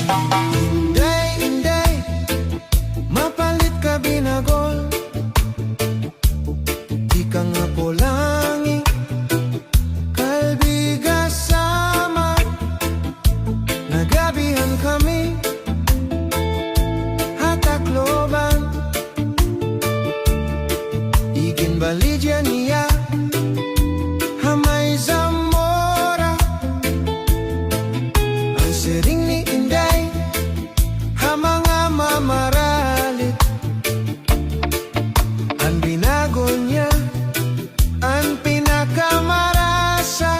Inday, inday, mapalit ka binagol. Di ka nga polangi, kalbiga sama. Nagabihan kami, hatakloban. Igin balidya niya, Hamay Zamora. Ang siring ni Inday, mga mamaralit. Ang binagol niya, ang pinakamarasa.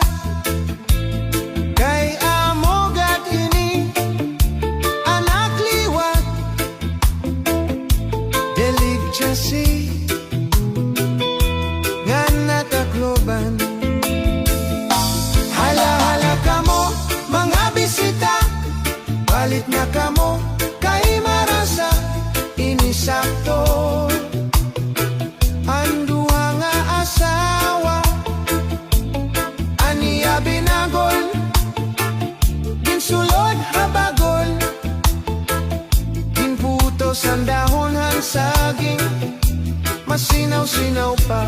Kay amogat ini, anak liwat, deligsyasi, nga natakloban. Hala-hala kamo, mga bisita, balit na kamo, kay marasa, inisakto. Ang duha nga asawa, aniya binagol, ginsulod habagol, ginputos ang dahon ang saging, masinaw-sinaw pa.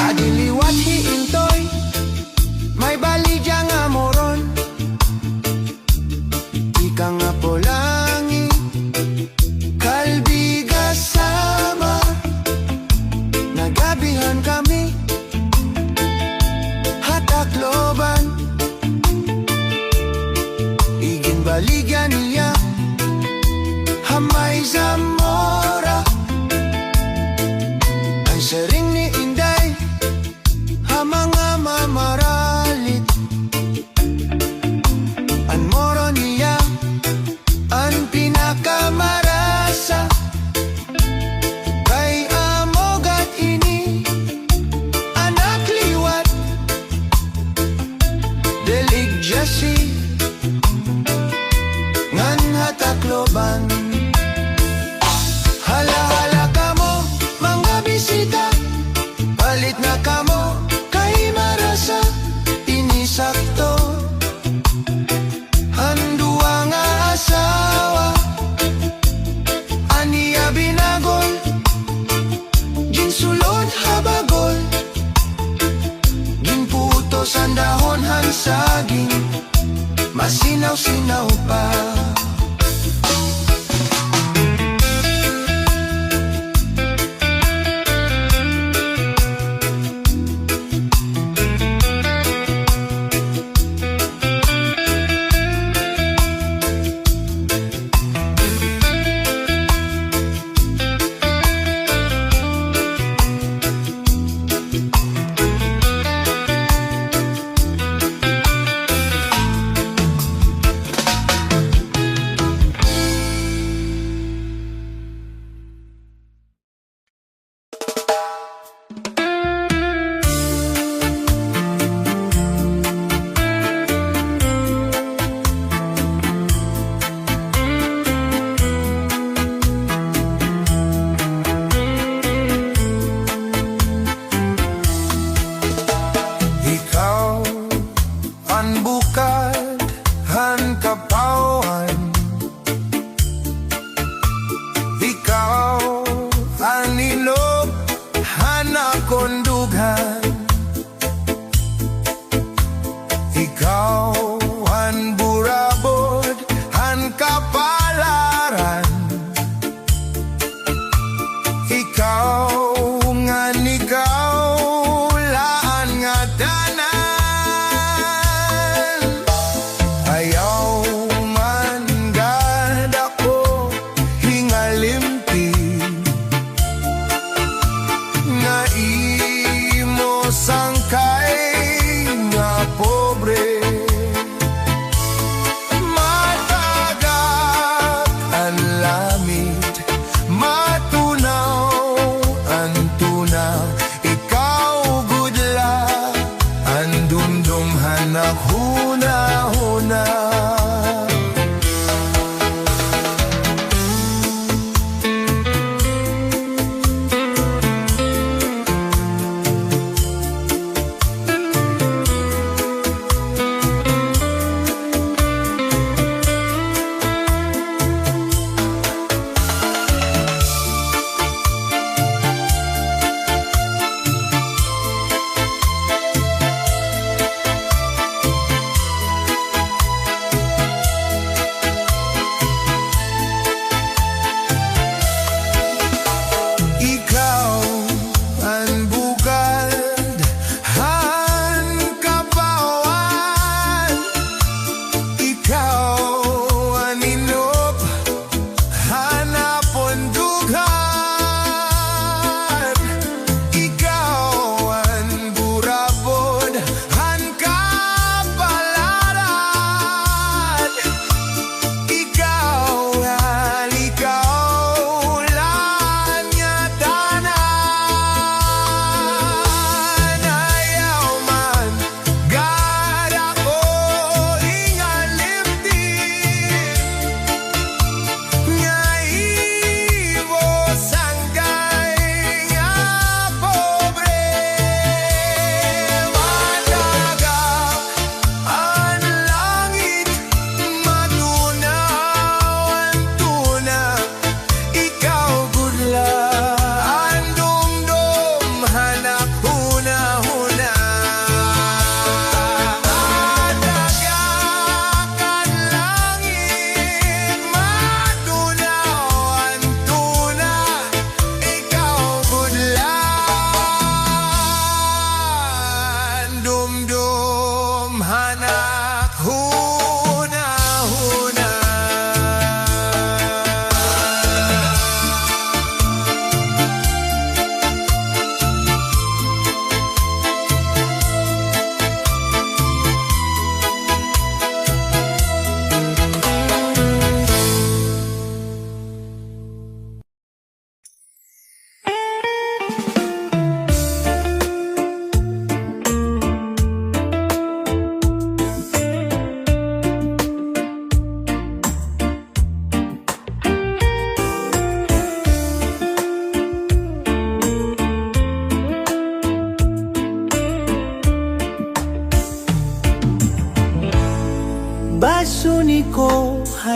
Adiliwat hiintoy, may balidya nga moron. Ika nga polangi, kalbiga sama. Nagabihan kami, hatakloban. Igin baligya niya, Hamay Zamora. Ang siring ni Inday, mga mamaralit. Ang moro niya, ang pinakamarasa. Kay amogat ini, anak liwat, deligsyasi, ngan hatakloban. Hala-hala kamo, mga bisita, balit na kamo, kay marasa, inisakto. Ang duwa nga asawa, aniya binagol, ginsulod habagol, ginputos ang dahon ang saging, masinaw-sinaw pa.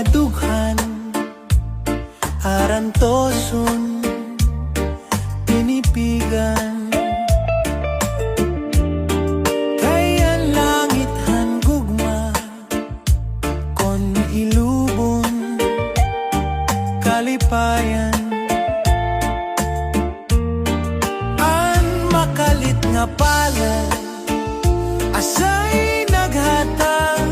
hadughan aran toson tinipigan. Kaya langit han gugma kon ilubon kalipayan. An makalit nga palad asay naghatag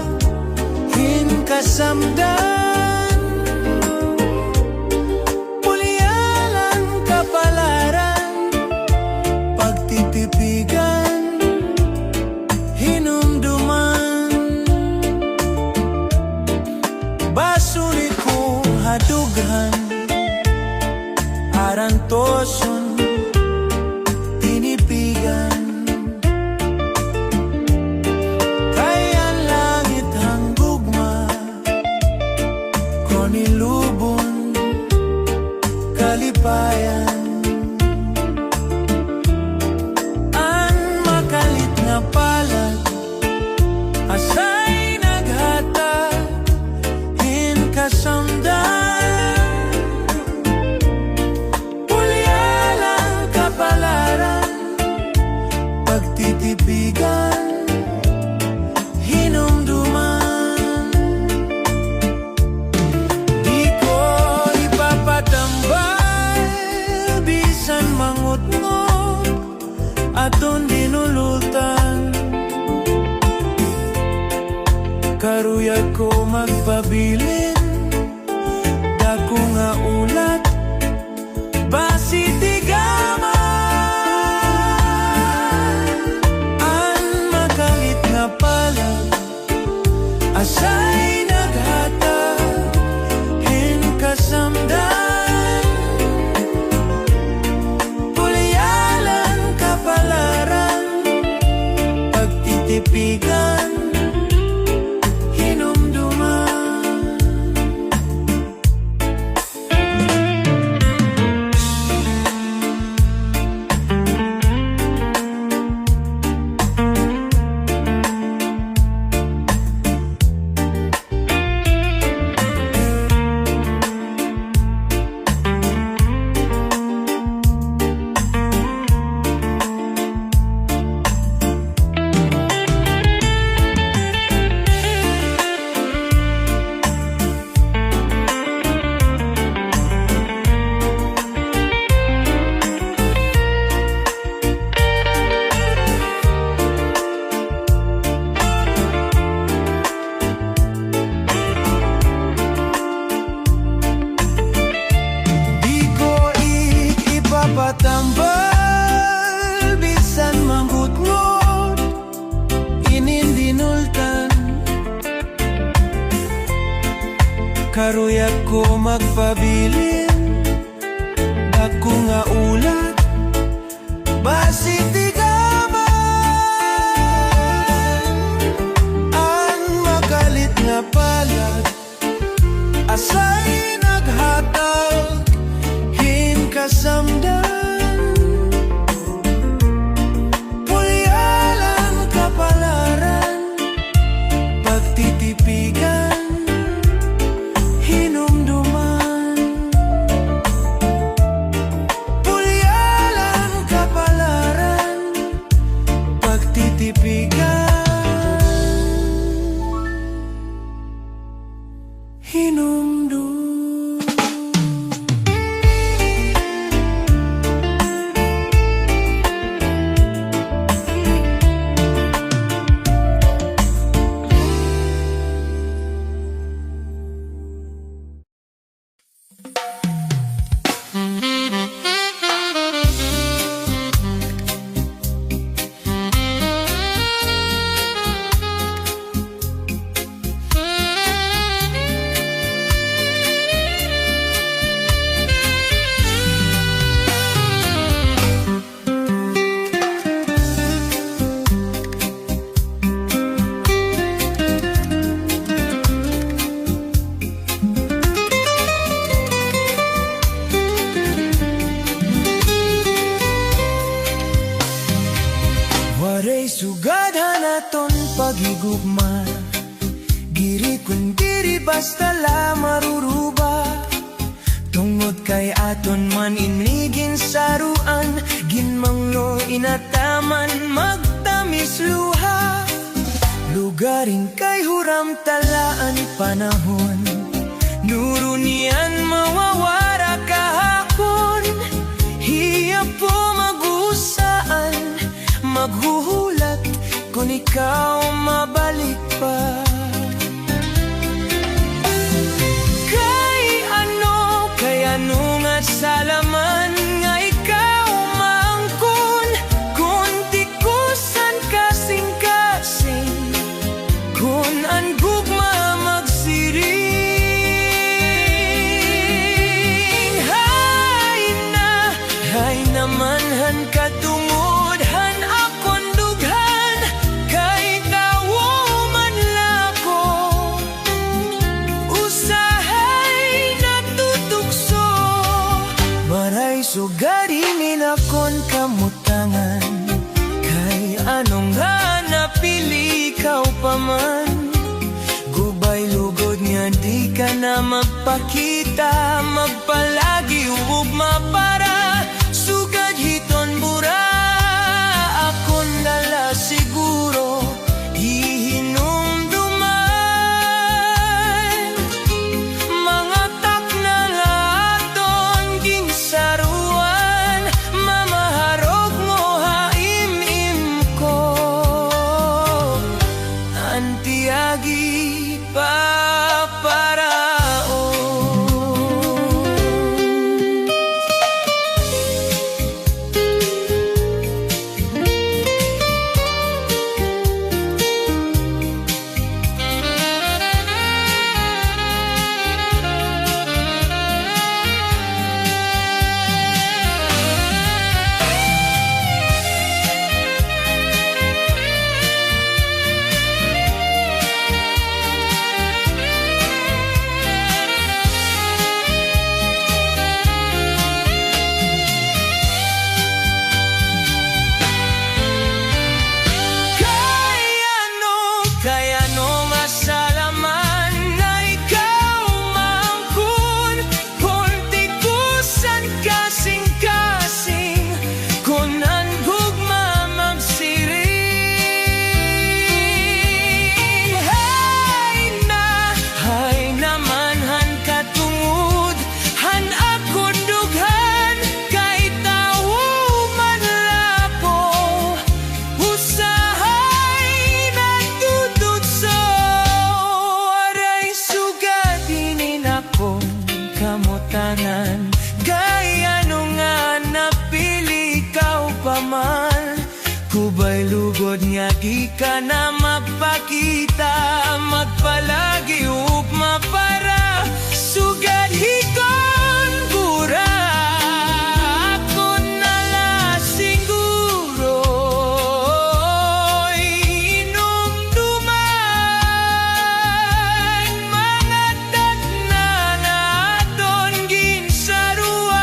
kasamdan, pulyalan kapalaran, pagtitipigan, hinumduman. Basunit ko hadughan aran toson tinipigan. Nilubon kalipayan. An makalit nga palad asay naghatag hin kasamdan, pulyalan kapalaran, pagtitipigan, hinumduman. Aton dinulutan, karuyag ko magpabilin, dako nga ulat, basi tigaman. An makalit nga palad asay naghatag hin kasamdan, tipigan, hinumduman. Patambal bisan manghutngot inindinultan, karuyag ko magpabilin, dako nga ulat, basi tigaman. An makalit nga palad asay naghatag hin kasamdan, titipigan, hinumduman. Pulyalan kapalaran, pagtitipigan, hinumduman. Sugad hanaton paghigugma, diri kun diri basta lamang nataman magtamis luha. Lugarin kay huram talaan panahon, nurunian mawawara kahapon. Hiya po mag-usaan, maghuhulat kung ikaw mabalik pa. Kay ano nga salaman nga ikaw maangkon, kung tikusan kasing-kasing, kung ang gugma magsiring. Hay naman han katungod, han akon dughan, kay tawo man lako. Usahay natutukso, maray sugarinin akon kamutangan, kay anong nga napili ikaw pa man. Gubay lugod nga di ka na magpakita, magpalagi ugma para sugad hiton bura. Akon dala siguro hihinumduman, mga takna laton ginsaruan, mamaharog mo haimim ko. Antiagi paparao. Kaya no masalaman na ikaw maangkon, kung tikusan kasing-kasing, kung ang gugma magsiring. Hay naman han katungod, han akon dughan, kay tawo man lako. Usahay natututso, aray sugadinin akong kamutangan, kay ano nga napili ikaw pa man. Kubay lugod nga di ka na magpakita, magpalagi ugma para sugad hiton bura. Akon nala siguro inumduman, mga takna naton ginsaruan,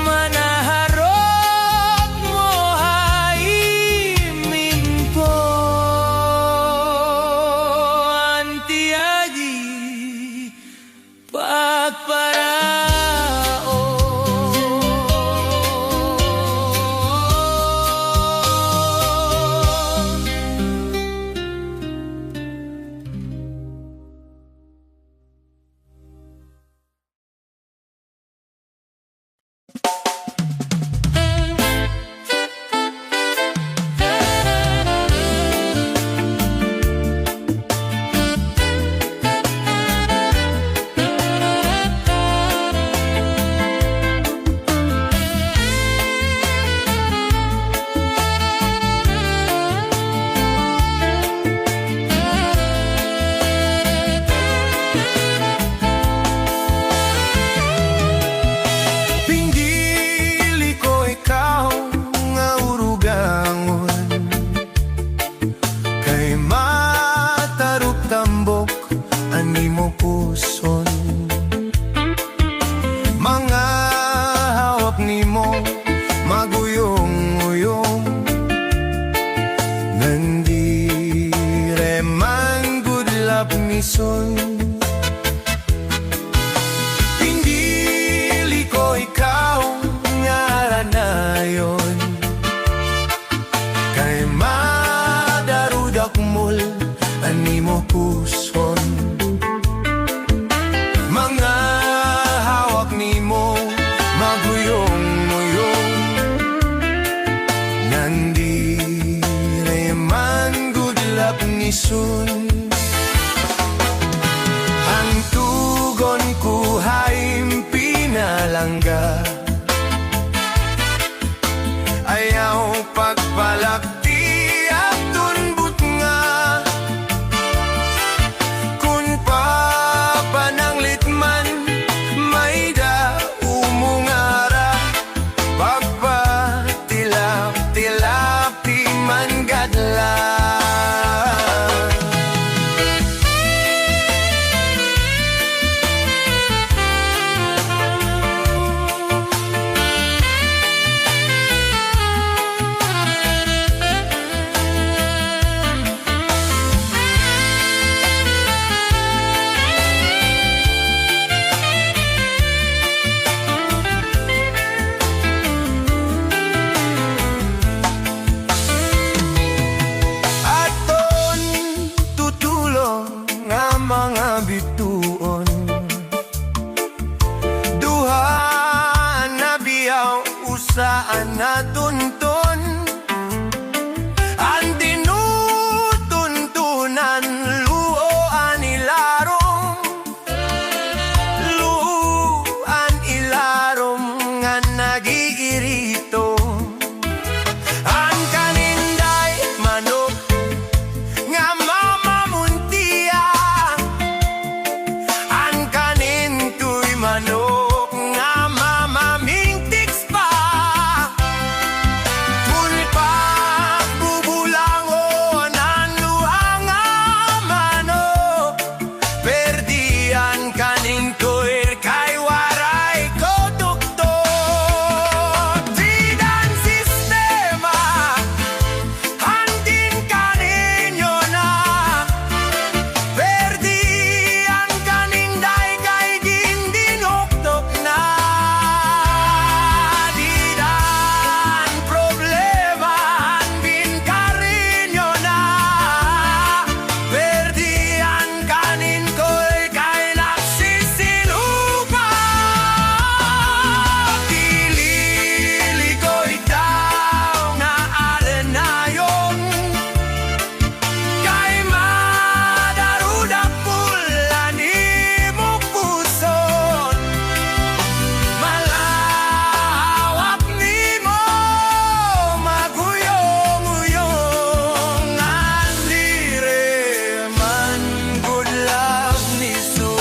manaharap mo haimin ko. Antiagi pagparao. Pindili ko ikaw nga urugangon, kay mataruk tambok ani mo puson. Mga hawak nimo maguyong-uyong, nandire man gudlap mison. Pindili ko ikaw nga isun. Ang tugon ko haim pinalangga, ayaw pagpalakti at tunbut nga. Kung papananglit man, may da umungara, pagpatilap-tilap di man gadla. Aton tutulong nga mga bituon, duha na biyaw usaan na tunton. Ang tinutuntunan luoan ilarong, luoan ilarong nga nagiirito. Ang kaninday manok nga mamamuntiya, ang kanin ko'y manok nga mamamintiks pa. Kung pagbubulangon ang luha nga manok, perdian kanin ko'y kay waray ko tuktok. Didan sistema, handin kaninyo na, perdian kaninday kay gindinuktok na. Didan problema, handin kaninyo na, perdian kanin ko'y kay nagsisiluka. Dilili ko'y tao nga alanayon, kay madarudak pula ni mo puson. Malawak ni mo maguyong-uyong, andire man good love ni so.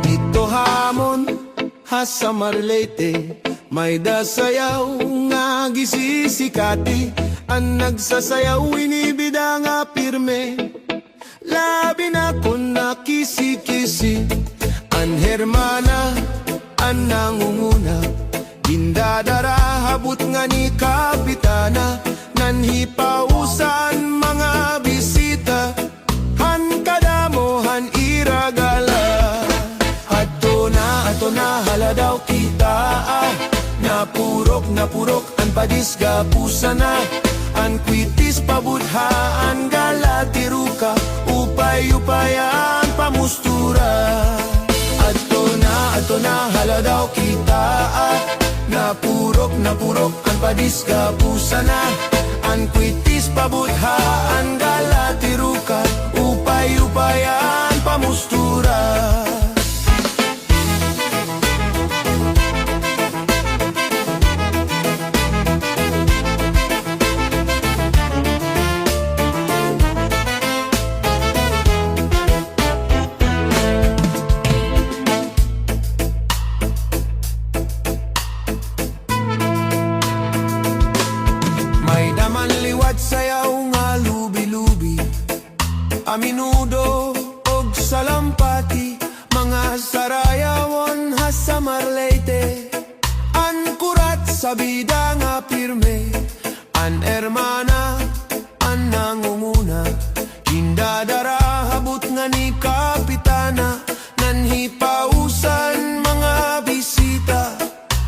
Dito hamon ha sa Marlete, may dasayaw nga gisisikati. Ang nagsasayaw inibida nga pirme, labi na kun nakisi-kisi. Ang hermana, ang nangunguna, indadara habut nga ni kapitana. Nanhipausan mga bisita, han kadamohan iragala. Ato na haladaw kita, napurok ang padisga pusana. An kwitis pabudhaan galatiruka, upay-upayan pamustura. Ato na haladaw kita, napurok ang padisga pusana. An kwitis pabudhaan galatiruka, upay-upayan pamustura. May daman liwat sayaw nga lubi-lubi, a menudo og salampati, mga sarayawon ha sa Marleyte. An kura sa bida nga pirme. An hermana, an nangunguna, hindadara habot nga ni kapitana, nanhipausan mga bisita,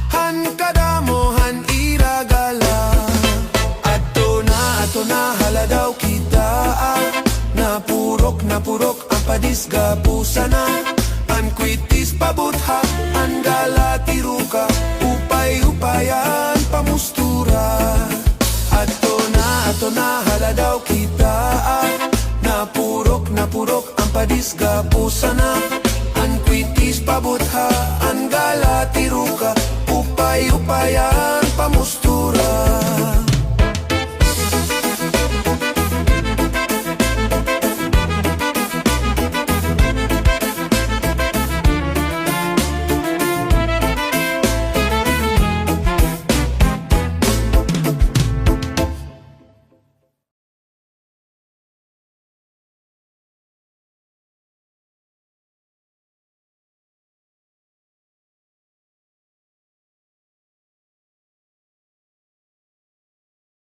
han kadamo han iragala. Ato na haladaw kita, napurok ang padisga pusana, an kwitis pabutha, an galatiruka, upay-upayan pamustura. Ato na haladaw kita, napurok ang padisga pusana, an kwitis pabutha, an galatiruka, upay-upayan